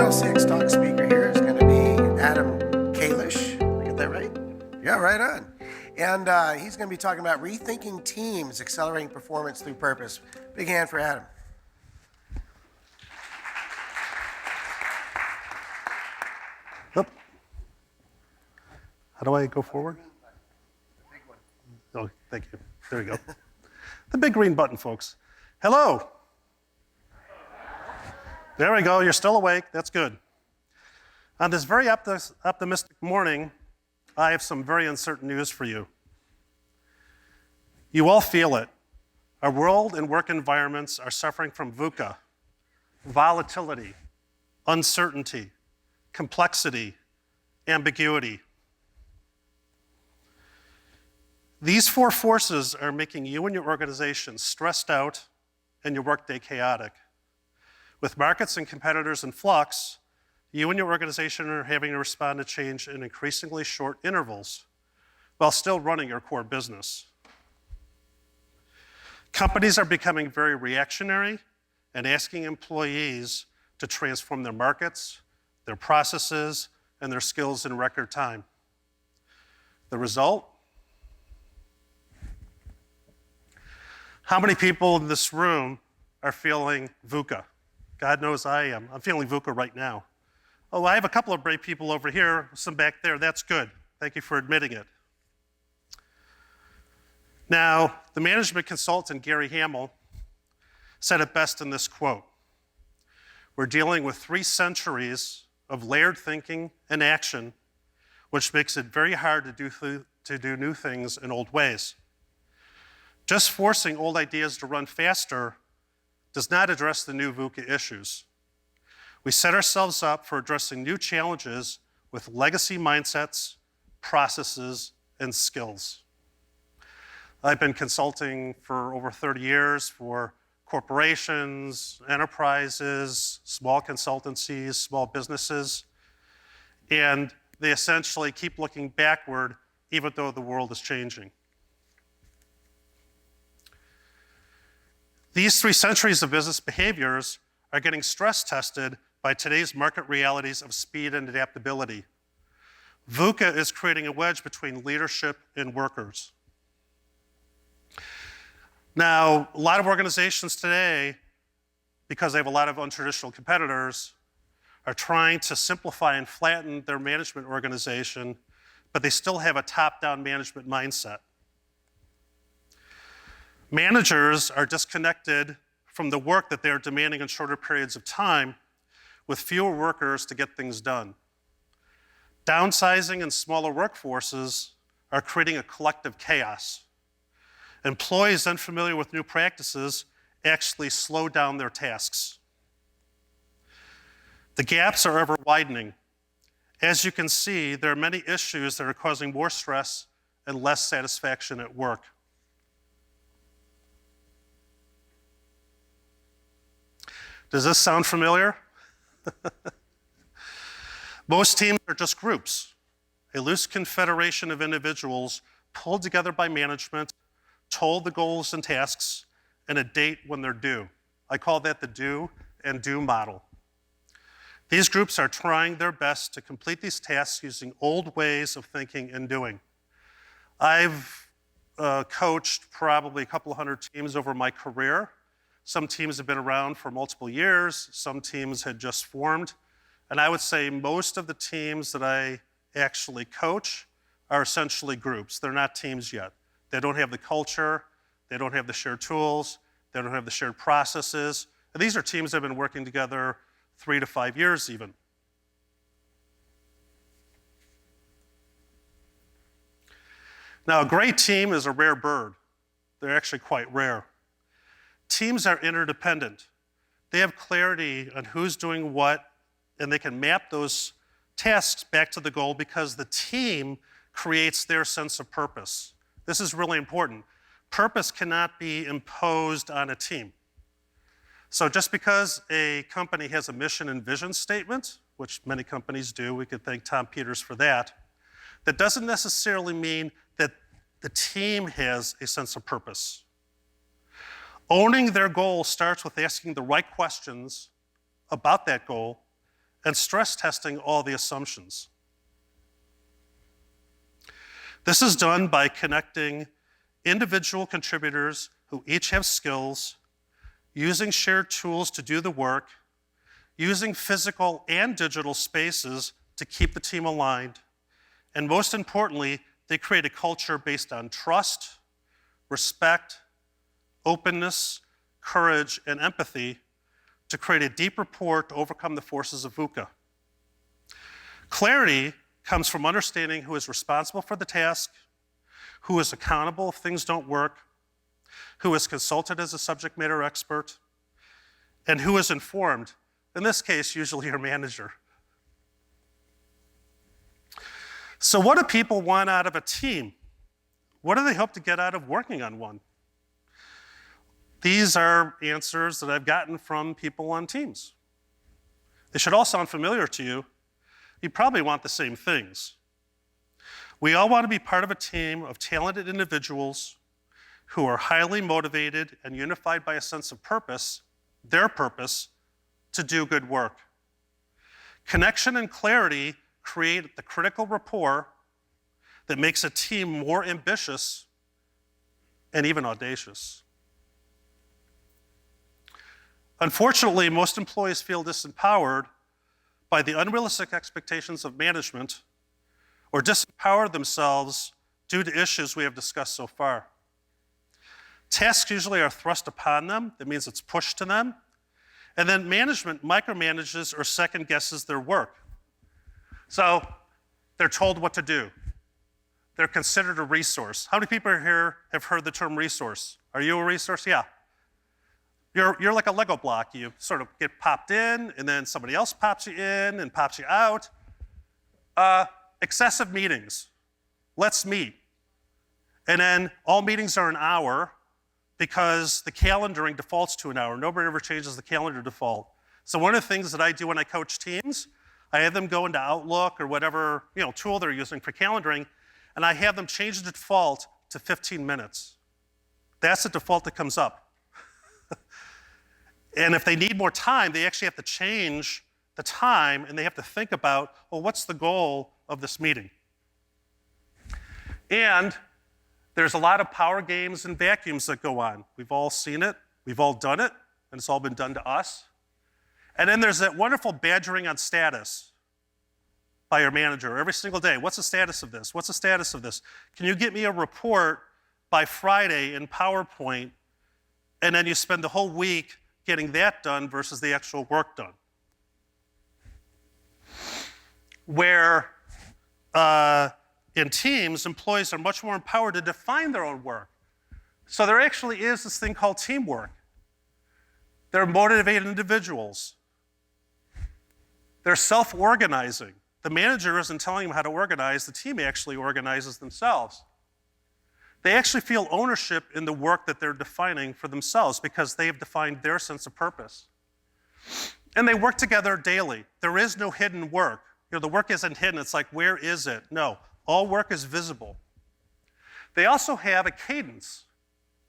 panel 6 talk speaker here is going to be Adam Kalish. Did I get that right? Yeah, right on. And he's going to be talking about rethinking teams, accelerating performance through purpose. Big hand for Adam. Oop. How do I go forward? Oh, thank you. There we go. The big green button, folks. Hello. There we go. You're still awake. That's good. On this very optimistic morning, I have some very uncertain news for you. You all feel it. Our world and work environments are suffering from VUCA, volatility, uncertainty, complexity, ambiguity. These four forces are making you and your organization stressed out and your workday chaotic. With markets and competitors in flux, you and your organization are having to respond to change in increasingly short intervals while still running your core business. Companies are becoming very reactionary and asking employees to transform their markets, their processes, and their skills in record time. The result? How many people in this room are feeling VUCA? God knows I am. I'm feeling VUCA right now. Oh, I have a couple of brave people over here, some back there. That's good. Thank you for admitting it. Now, the management consultant, Gary Hamel, said it best in this quote. We're dealing with 3 centuries of layered thinking and action, which makes it very hard to do new things in old ways. Just forcing old ideas to run faster does not address the new VUCA issues. We set ourselves up for addressing new challenges with legacy mindsets, processes, and skills. I've been consulting for over 30 years for corporations, enterprises, small consultancies, small businesses, and they essentially keep looking backward even though the world is changing. These 3 centuries of business behaviors are getting stress tested by today's market realities of speed and adaptability. VUCA is creating a wedge between leadership and workers. Now, a lot of organizations today, because they have a lot of untraditional competitors, are trying to simplify and flatten their management organization, but they still have a top-down management mindset. Managers are disconnected from the work that they're demanding in shorter periods of time with fewer workers to get things done. Downsizing and smaller workforces are creating a collective chaos. Employees unfamiliar with new practices actually slow down their tasks. The gaps are ever widening. As you can see, there are many issues that are causing more stress and less satisfaction at work. Does this sound familiar? Most teams are just groups, a loose confederation of individuals pulled together by management, told the goals and tasks, and a date when they're due. I call that the do and do model. These groups are trying their best to complete these tasks using old ways of thinking and doing. I've coached probably a couple hundred teams over my career. Some teams have been around for multiple years. Some teams had just formed. And I would say most of the teams that I actually coach are essentially groups. They're not teams yet. They don't have the culture. They don't have the shared tools. They don't have the shared processes. And these are teams that have been working together 3 to 5 years even. Now, a great team is a rare bird. They're actually quite rare. Teams are interdependent. They have clarity on who's doing what, and they can map those tasks back to the goal because the team creates their sense of purpose. This is really important. Purpose cannot be imposed on a team. So just because a company has a mission and vision statement, which many companies do, we could thank Tom Peters for that, that doesn't necessarily mean that the team has a sense of purpose. Owning their goal starts with asking the right questions about that goal and stress testing all the assumptions. This is done by connecting individual contributors who each have skills, using shared tools to do the work, using physical and digital spaces to keep the team aligned, and most importantly, they create a culture based on trust, respect, openness, courage, and empathy to create a deep rapport to overcome the forces of VUCA. Clarity comes from understanding who is responsible for the task, who is accountable if things don't work, who is consulted as a subject matter expert, and who is informed, in this case, usually your manager. So what do people want out of a team? What do they hope to get out of working on one? These are answers that I've gotten from people on teams. They should all sound familiar to you. You probably want the same things. We all want to be part of a team of talented individuals who are highly motivated and unified by a sense of purpose, their purpose, to do good work. Connection and clarity create the critical rapport that makes a team more ambitious and even audacious. Unfortunately, most employees feel disempowered by the unrealistic expectations of management or disempower themselves due to issues we have discussed so far. Tasks usually are thrust upon them. That means it's pushed to them. And then management micromanages or second guesses their work. So they're told what to do. They're considered a resource. How many people here have heard the term resource? Are you a resource? Yeah. You're like a Lego block. You sort of get popped in, and then somebody else pops you in and pops you out. Excessive meetings. Let's meet. And then all meetings are an hour because the calendaring defaults to an hour. Nobody ever changes the calendar default. So one of the things that I do when I coach teams, I have them go into Outlook or whatever tool they're using for calendaring, and I have them change the default to 15 minutes. That's the default that comes up. And if they need more time, they actually have to change the time, and they have to think about, well, what's the goal of this meeting? And there's a lot of power games and vacuums that go on. We've all seen it. We've all done it, and it's all been done to us. And then there's that wonderful badgering on status by your manager every single day. What's the status of this? What's the status of this? Can you get me a report by Friday in PowerPoint? And then you spend the whole week getting that done versus the actual work done. Where in teams, employees are much more empowered to define their own work. So there actually is this thing called teamwork. They're motivated individuals. They're self-organizing. The manager isn't telling them how to organize, the team actually organizes themselves. They actually feel ownership in the work that they're defining for themselves because they have defined their sense of purpose. And they work together daily. There is no hidden work. The work isn't hidden. It's like, where is it? No, all work is visible. They also have a cadence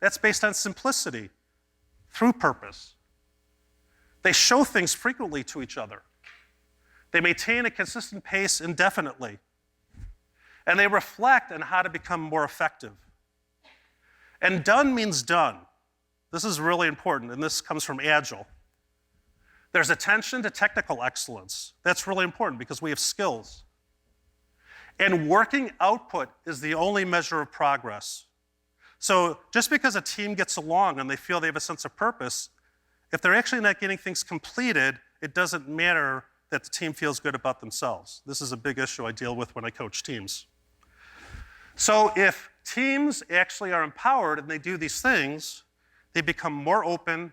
that's based on simplicity through purpose. They show things frequently to each other. They maintain a consistent pace indefinitely. And they reflect on how to become more effective. And done means done. This is really important, and this comes from Agile. There's attention to technical excellence. That's really important because we have skills. And working output is the only measure of progress. So just because a team gets along and they feel they have a sense of purpose, if they're actually not getting things completed, it doesn't matter that the team feels good about themselves. This is a big issue I deal with when I coach teams. So if teams actually are empowered and they do these things, they become more open,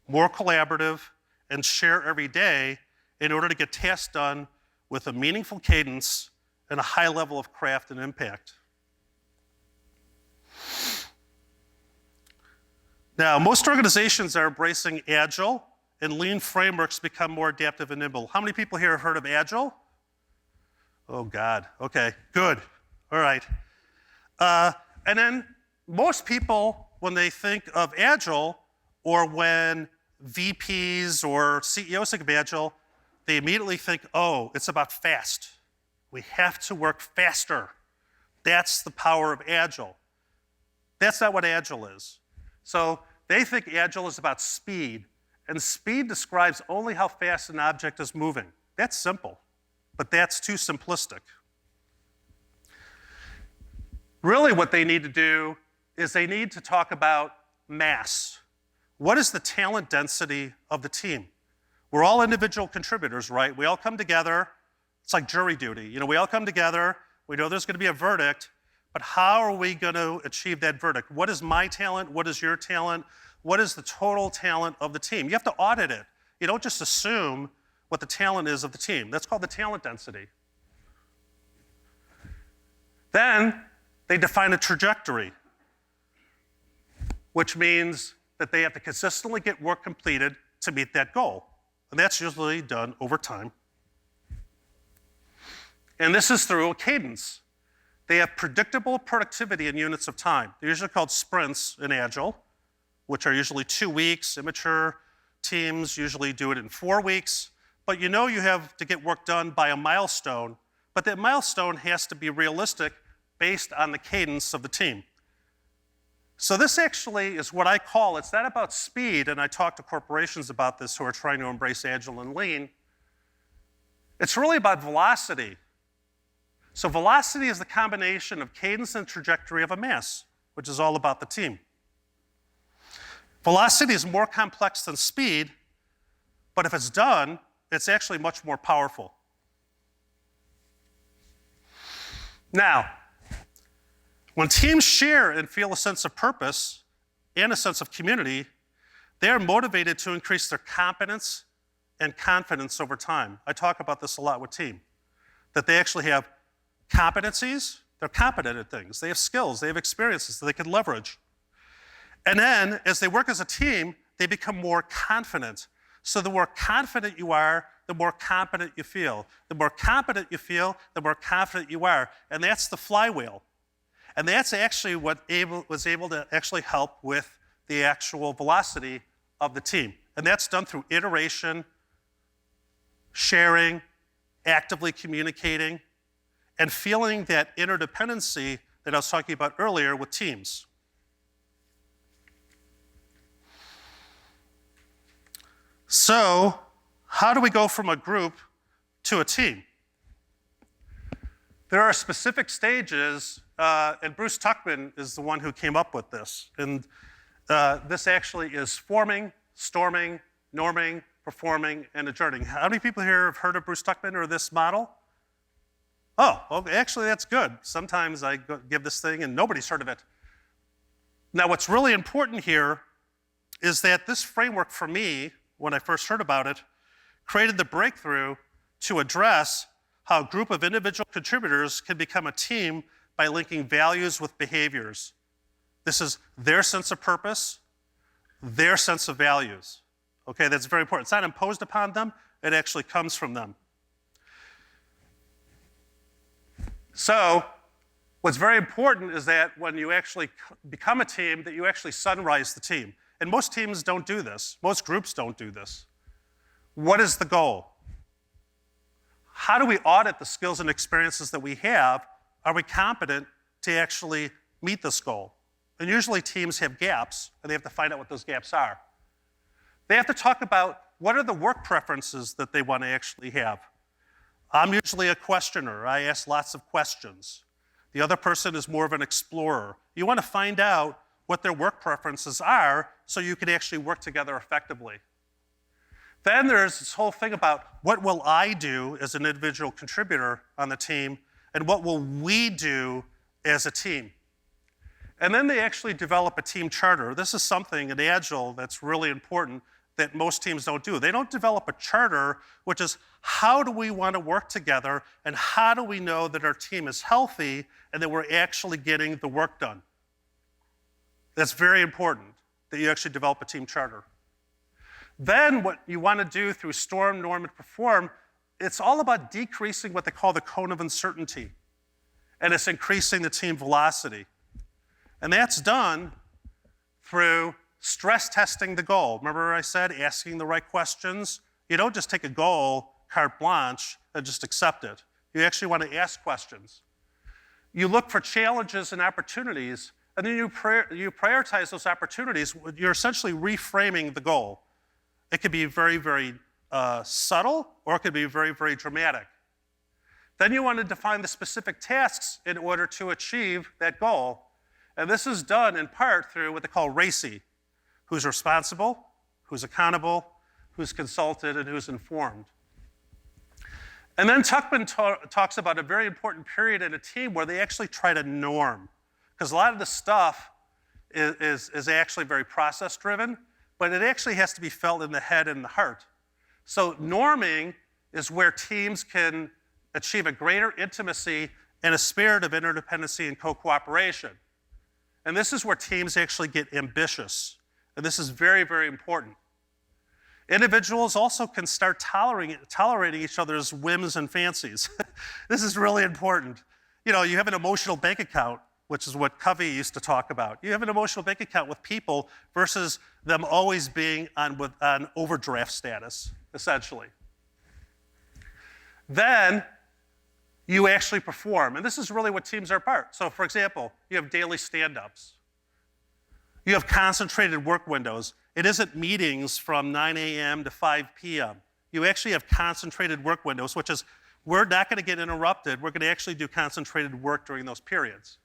more collaborative, and share every day in order to get tasks done with a meaningful cadence and a high level of craft and impact. Now, most organizations are embracing Agile, and lean frameworks become more adaptive and nimble. How many people here have heard of Agile? Oh, God. Okay, good. All right. And then most people, when they think of Agile, or when VPs or CEOs think of Agile, they immediately think, oh, it's about fast. We have to work faster. That's the power of Agile. That's not what Agile is. So they think Agile is about speed, and speed describes only how fast an object is moving. That's simple, but that's too simplistic. Really what they need to do is they need to talk about mass. What is the talent density of the team? We're all individual contributors, right? We all come together. It's like jury duty. You know, we all come together. We know there's going to be a verdict, but how are we going to achieve that verdict? What is my talent? What is your talent? What is the total talent of the team? You have to audit it. You don't just assume what the talent is of the team. That's called the talent density. Then they define a trajectory, which means that they have to consistently get work completed to meet that goal. And that's usually done over time. And this is through a cadence. They have predictable productivity in units of time. They're usually called sprints in Agile, which are usually 2 weeks. Immature teams usually do it in 4 weeks. But you know you have to get work done by a milestone, but that milestone has to be realistic based on the cadence of the team. So this actually is what I call, it's not about speed, and I talk to corporations about this who are trying to embrace Agile and Lean. It's really about velocity. So velocity is the combination of cadence and trajectory of a mass, which is all about the team. Velocity is more complex than speed, but if it's done, it's actually much more powerful. Now, when teams share and feel a sense of purpose and a sense of community, they are motivated to increase their competence and confidence over time. I talk about this a lot with team, that they actually have competencies, they're competent at things, they have skills, they have experiences that they can leverage. And then, as they work as a team, they become more confident. So the more confident you are, the more competent you feel. The more competent you feel, the more confident you are. And that's the flywheel. And that's actually what was able to actually help with the actual velocity of the team. And that's done through iteration, sharing, actively communicating, and feeling that interdependency that I was talking about earlier with teams. So, how do we go from a group to a team? There are specific stages, and Bruce Tuckman is the one who came up with this. And this actually is forming, storming, norming, performing, and adjourning. How many people here have heard of Bruce Tuckman or this model? Oh, well, actually that's good. Sometimes I give this thing and nobody's heard of it. Now what's really important here is that this framework for me, when I first heard about it, created the breakthrough to address how a group of individual contributors can become a team by linking values with behaviors. This is their sense of purpose, their sense of values. Okay, that's very important. It's not imposed upon them, it actually comes from them. So, what's very important is that when you actually become a team, that you actually sunrise the team. And most teams don't do this. Most groups don't do this. What is the goal? How do we audit the skills and experiences that we have? Are we competent to actually meet this goal? And usually teams have gaps, and they have to find out what those gaps are. They have to talk about what are the work preferences that they want to actually have. I'm usually a questioner. I ask lots of questions. The other person is more of an explorer. You want to find out what their work preferences are so you can actually work together effectively. Then there's this whole thing about what will I do as an individual contributor on the team, and what will we do as a team? And then they actually develop a team charter. This is something in Agile that's really important that most teams don't do. They don't develop a charter, which is how do we want to work together, and how do we know that our team is healthy and that we're actually getting the work done? That's very important, that you actually develop a team charter. Then what you want to do through storm, norm, and perform, it's all about decreasing what they call the cone of uncertainty. And it's increasing the team velocity. And that's done through stress testing the goal. Remember I said asking the right questions? You don't just take a goal carte blanche and just accept it. You actually want to ask questions. You look for challenges and opportunities, and then you prioritize those opportunities. You're essentially reframing the goal. It could be very, very subtle, or it could be very, very dramatic. Then you want to define the specific tasks in order to achieve that goal. And this is done in part through what they call RACI: who's responsible, who's accountable, who's consulted, and who's informed. And then Tuckman talks about a very important period in a team where they actually try to norm. Because a lot of the stuff is actually very process-driven, but it actually has to be felt in the head and the heart. So norming is where teams can achieve a greater intimacy and a spirit of interdependency and co-cooperation. And this is where teams actually get ambitious. And this is very, very important. Individuals also can start tolerating each other's whims and fancies. This is really important. You know, you have an emotional bank account, which is what Covey used to talk about. You have an emotional bank account with people versus them always being on overdraft status, essentially. Then you actually perform, and this is really what teams are about. So, for example, you have daily stand-ups. You have concentrated work windows. It isn't meetings from 9 a.m. to 5 p.m. You actually have concentrated work windows, which is we're not going to get interrupted. We're going to actually do concentrated work during those periods.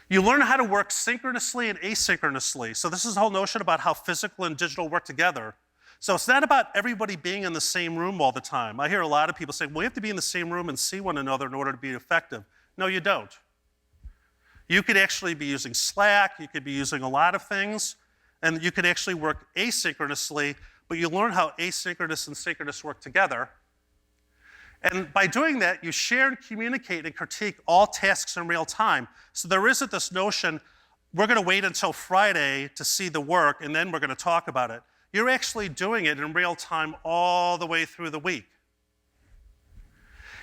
You learn how to work synchronously and asynchronously. So this is the whole notion about how physical and digital work together. So it's not about everybody being in the same room all the time. I hear a lot of people say, well, we have to be in the same room and see one another in order to be effective. No, you don't. You could actually be using Slack. You could be using a lot of things. And you could actually work asynchronously, but you learn how asynchronous and synchronous work together. And by doing that, you share and communicate and critique all tasks in real time. So there isn't this notion, we're going to wait until Friday to see the work, and then we're going to talk about it. You're actually doing it in real time all the way through the week.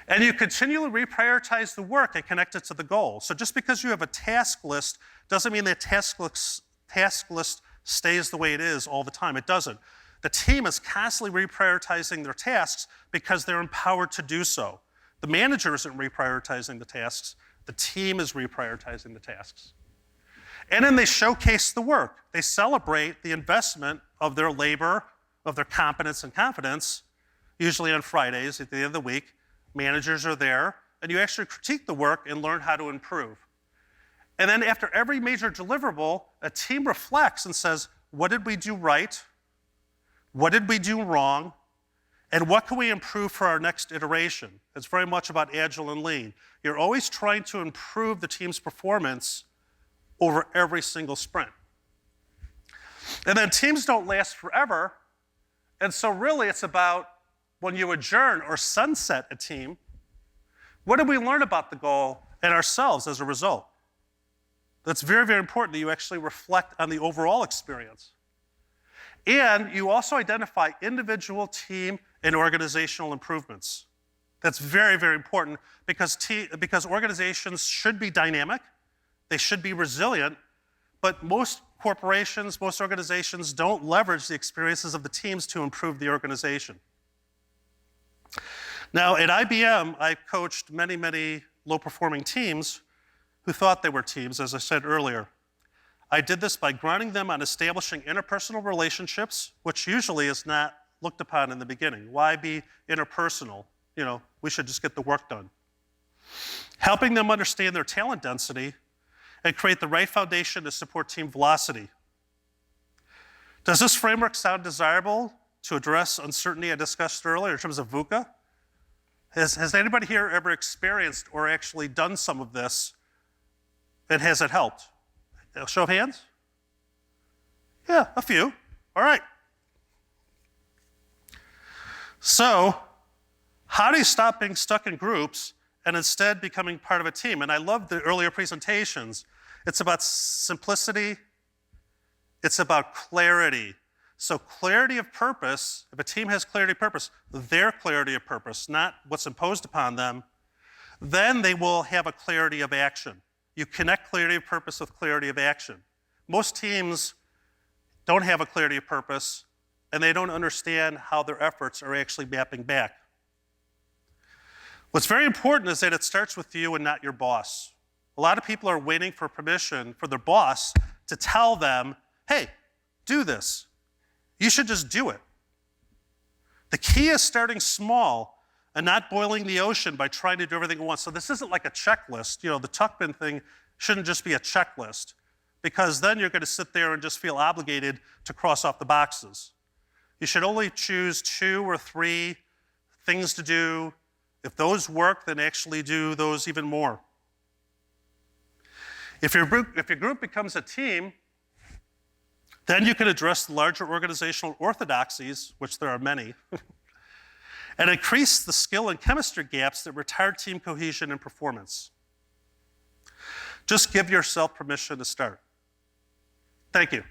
And you continually reprioritize the work and connect it to the goal. So just because you have a task list doesn't mean that task list stays the way it is all the time. It doesn't. The team is constantly reprioritizing their tasks because they're empowered to do so. The manager isn't reprioritizing the tasks. The team is reprioritizing the tasks. And then they showcase the work. They celebrate the investment of their labor, of their competence and confidence, usually on Fridays at the end of the week. Managers are there, and you actually critique the work and learn how to improve. And then after every major deliverable, a team reflects and says, what did we do right? What did we do wrong? And what can we improve for our next iteration? It's very much about agile and lean. You're always trying to improve the team's performance over every single sprint. And then teams don't last forever. And so really it's about when you adjourn or sunset a team, what did we learn about the goal and ourselves as a result? That's very, very important that you actually reflect on the overall experience. And you also identify individual, team, and organizational improvements. That's very, very important because organizations should be dynamic, they should be resilient, but most corporations, most organizations don't leverage the experiences of the teams to improve the organization. Now, at IBM, I coached many, many low-performing teams who thought they were teams, as I said earlier. I did this by grounding them on establishing interpersonal relationships, which usually is not looked upon in the beginning. Why be interpersonal? You know, we should just get the work done. Helping them understand their talent density and create the right foundation to support team velocity. Does this framework sound desirable to address uncertainty I discussed earlier in terms of VUCA? Has anybody here ever experienced or actually done some of this? And has it helped? A show of hands? Yeah, a few. All right. So, how do you stop being stuck in groups and instead becoming part of a team? And I love the earlier presentations. It's about simplicity. It's about clarity. So clarity of purpose, if a team has clarity of purpose, their clarity of purpose, not what's imposed upon them, then they will have a clarity of action. You connect clarity of purpose with clarity of action. Most teams don't have a clarity of purpose, and they don't understand how their efforts are actually mapping back. What's very important is that it starts with you and not your boss. A lot of people are waiting for permission for their boss to tell them, hey, do this. You should just do it. The key is starting small and not boiling the ocean by trying to do everything at once. So this isn't like a checklist. You know, the Tuckman thing shouldn't just be a checklist, because then you're going to sit there and just feel obligated to cross off the boxes. You should only choose 2 or 3 things to do. If those work, then actually do those even more. If your group becomes a team, then you can address the larger organizational orthodoxies, which there are many, and increase the skill and chemistry gaps that retard team cohesion and performance. Just give yourself permission to start. Thank you.